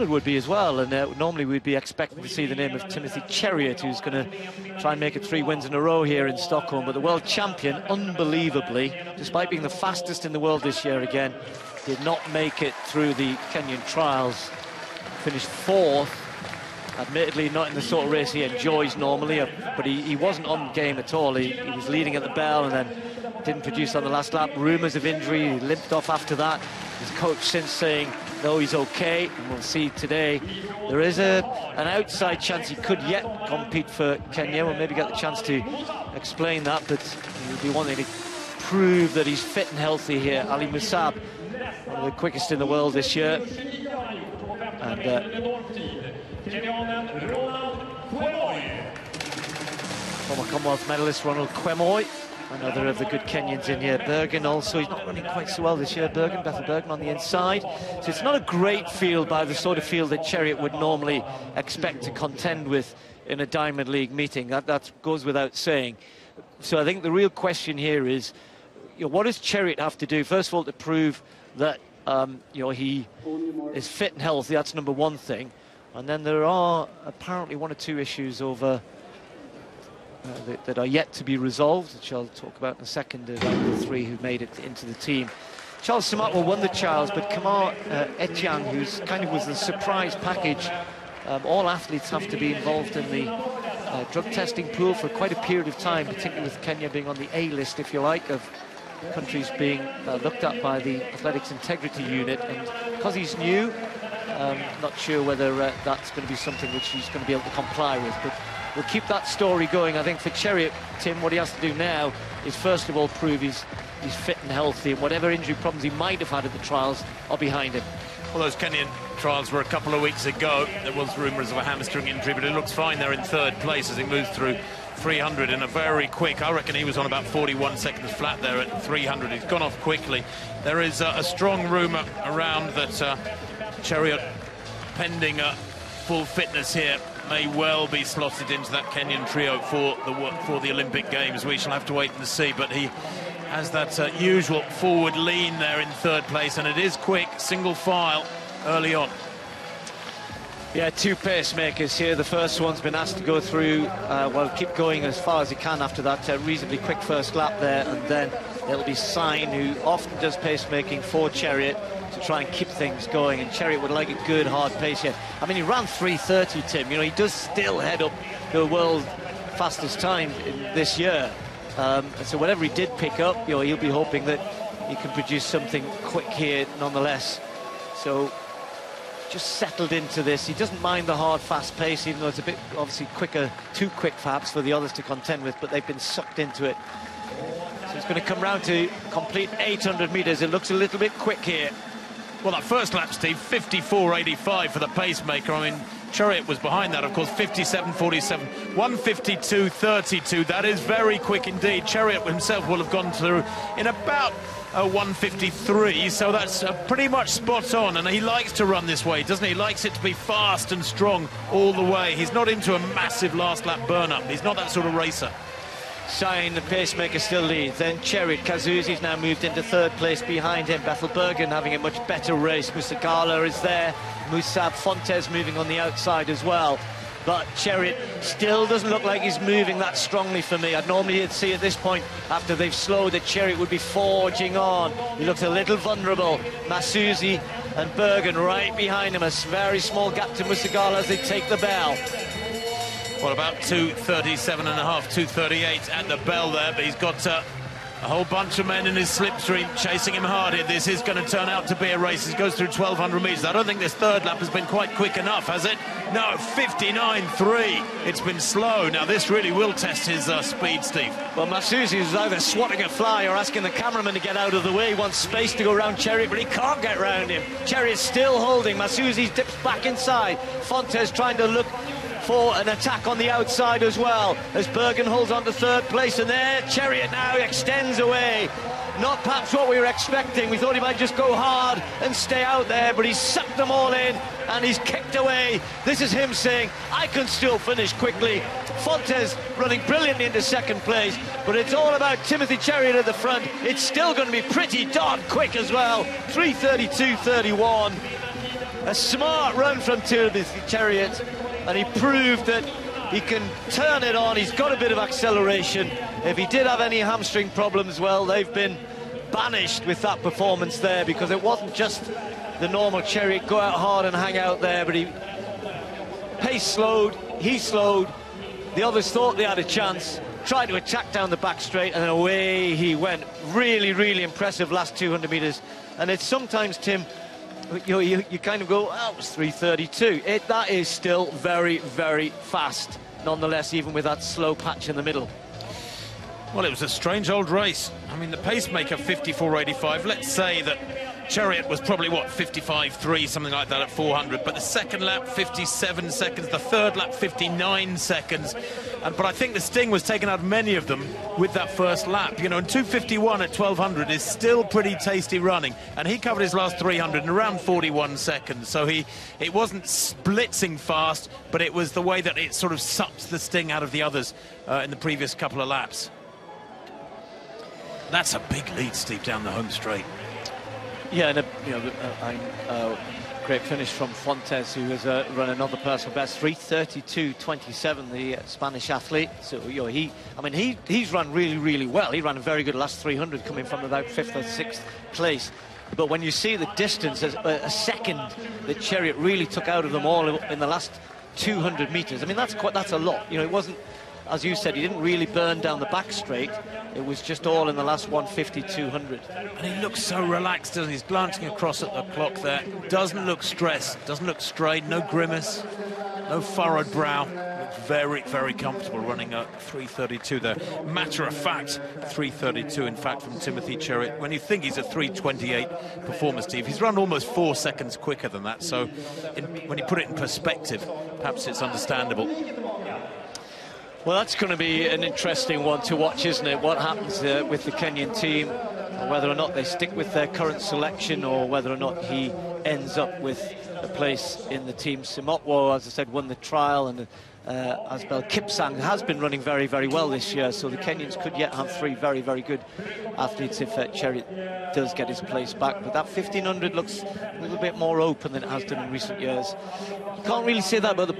would be as well, and normally we'd be expecting to see the name of Timothy Cheruiyot, who's going to try and make it 3 wins in a row here in Stockholm. But the world champion, unbelievably, despite being the fastest in the world this year again, did not make it through the Kenyan trials. Finished 4th, admittedly not in the sort of race he enjoys normally, but he wasn't on game at all. He was leading at the bell and then didn't produce on the last lap. Rumours of injury, he limped off after that. His coach since saying, no, he's okay, and we'll see today. There is an outside chance he could yet compete for Kenya. We'll maybe get the chance to explain that, but he'll be wanting to prove that he's fit and healthy here. Ali Musab, one of the quickest in the world this year. And former Commonwealth medalist Ronald Kwemoi, another of the good Kenyans in here. Birgen also, he's not running quite so well this year. Bethel Birgen on the inside. So it's not a great field by the sort of field that Cheruiyot would normally expect to contend with in a Diamond League meeting. That goes without saying. So I think the real question here is, what does Cheruiyot have to do, first of all, to prove that he is fit and healthy? That's number one thing. And then there are apparently 1 or 2 issues over that are yet to be resolved, which I'll talk about in a second, about the 3 who made it into the team. Charles Samatwa won the trials, but Kamar Etiang, who's kind of was the surprise package. All athletes have to be involved in the drug testing pool for quite a period of time, particularly with Kenya being on the A list, if you like, of countries being looked at by the Athletics Integrity Unit. And because he's new, not sure whether that's going to be something which he's going to be able to comply with. But we'll keep that story going. I think for Cheruiyot, Tim, what he has to do now is first of all prove he's fit and healthy, and whatever injury problems he might have had at the trials are behind him. Well, those Kenyan trials were a couple of weeks ago. There was rumours of a hamstring injury, but it looks fine there in 3rd place as he moves through 300 in a very quick, I reckon he was on about 41 seconds flat there at 300. He's gone off quickly. There is a strong rumour around that Cheruiyot, pending full fitness here, may well be slotted into that Kenyan trio for the Olympic Games. We shall have to wait and see, but he has that usual forward lean there in 3rd place, and it is quick, single file early on. Yeah, 2 pacemakers here. The first one's been asked to go through, keep going as far as he can after that reasonably quick first lap there, and then it'll be Sign, who often does pacemaking for Cheruiyot to try and keep things going, and Cheruiyot would like a good hard pace here. I mean, he ran 3:30, Tim. He does still head up the world fastest time this year. So whatever he did pick up, he'll be hoping that he can produce something quick here nonetheless. So just settled into this. He doesn't mind the hard, fast pace, even though it's a bit obviously quicker, too quick perhaps for the others to contend with, but they've been sucked into it. So it's going to come round to complete 800 metres. It looks a little bit quick here. Well, that first lap, Steve, 54.85 for the pacemaker. I mean, Cheruiyot was behind that, of course, 57.47, 152.32. That is very quick indeed. Cheruiyot himself will have gone through in about 153, so that's pretty much spot on, and he likes to run this way, doesn't he? He likes it to be fast and strong all the way. He's not into a massive last lap burn-up. He's not that sort of racer. Sign, the pacemaker still leads. Then Cheruiyot. Kazuzi's now moved into 3rd place behind him. Bethel Birgen having a much better race. Musagala is there. Musab, Fontes moving on the outside as well. But Cheruiyot still doesn't look like he's moving that strongly for me. I'd normally see at this point, after they've slowed, that Cheruiyot would be forging on. He looks a little vulnerable. Masuzi and Birgen right behind him. A very small gap to Musagala as they take the bell. Well, about 2:37.5, 2:38 at the bell there, but he's got a whole bunch of men in his slipstream chasing him hard here. This is going to turn out to be a race. He goes through 1,200 metres. I don't think this 3rd lap has been quite quick enough, has it? No, 59.3. It's been slow. Now, this really will test his speed, Steve. Well, Masuzi is either swatting a fly or asking the cameraman to get out of the way. He wants space to go around Cheruiyot, but he can't get round him. Cheruiyot's still holding. Masuzi dips back inside. Fontes trying to look for an attack on the outside as well, as Birgen holds on to 3rd place, and there Cheruiyot now extends away. Not perhaps what we were expecting. We thought he might just go hard and stay out there, but he's sucked them all in and he's kicked away. This is him saying, I can still finish quickly. Fontes running brilliantly into 2nd place, but it's all about Timothy Cheruiyot at the front. It's still going to be pretty darn quick as well. 3:32.31. a smart run from Timothy Chariot, and he proved that he can turn it on. He's got a bit of acceleration. If he did have any hamstring problems, well, they've been banished with that performance there, because it wasn't just the normal Chariot go out hard and hang out there, but pace slowed, he slowed, the others thought they had a chance, tried to attack down the back straight, and then away he went. Really, really impressive last 200 metres. And it's sometimes, Tim, you kind of go, oh, it was 3:32. That is still very, very fast, nonetheless, even with that slow patch in the middle. Well, it was a strange old race. I mean, the pacemaker 54.85. Let's say that Chariot was probably, what, 55.3, something like that at 400. But the second lap, 57 seconds. The third lap, 59 seconds. But I think the sting was taken out of many of them with that first lap. You know, and 2:51 at 1200 is still pretty tasty running. And he covered his last 300 in around 41 seconds. So it wasn't blitzing fast, but it was the way that it sort of sucked the sting out of the others in the previous couple of laps. That's a big lead, Steve, down the home straight. Yeah, and great finish from Fontes, who has run another personal best, 3:32.27, the Spanish athlete. So he's run really, really well. He ran a very good last 300, coming from about 5th or 6th place. But when you see the distance, as a second that Chariot really took out of them all in the last 200 metres, I mean, that's a lot. You know, it wasn't, as you said, he didn't really burn down the back straight. It was just all in the last 150, 200. And he looks so relaxed, doesn't he? He's glancing across at the clock there. Doesn't look stressed, doesn't look strayed, no grimace, no furrowed brow. Looks very, very comfortable running at 3:32 there. Matter of fact, 3:32, in fact, from Timothy Chariot. When you think he's a 3:28 performer, Steve, he's run almost 4 seconds quicker than that. So when you put it in perspective, perhaps it's understandable. Well, that's going to be an interesting one to watch, isn't it? What happens with the Kenyan team, whether or not they stick with their current selection, or whether or not he ends up with a place in the team. Simotwo, as I said, won the trial, and Asbel Kipsang has been running very, very well this year, so the Kenyans could yet have 3 very, very good athletes if Chariot does get his place back. But that 1500 looks a little bit more open than it has done in recent years. You can't really say that about the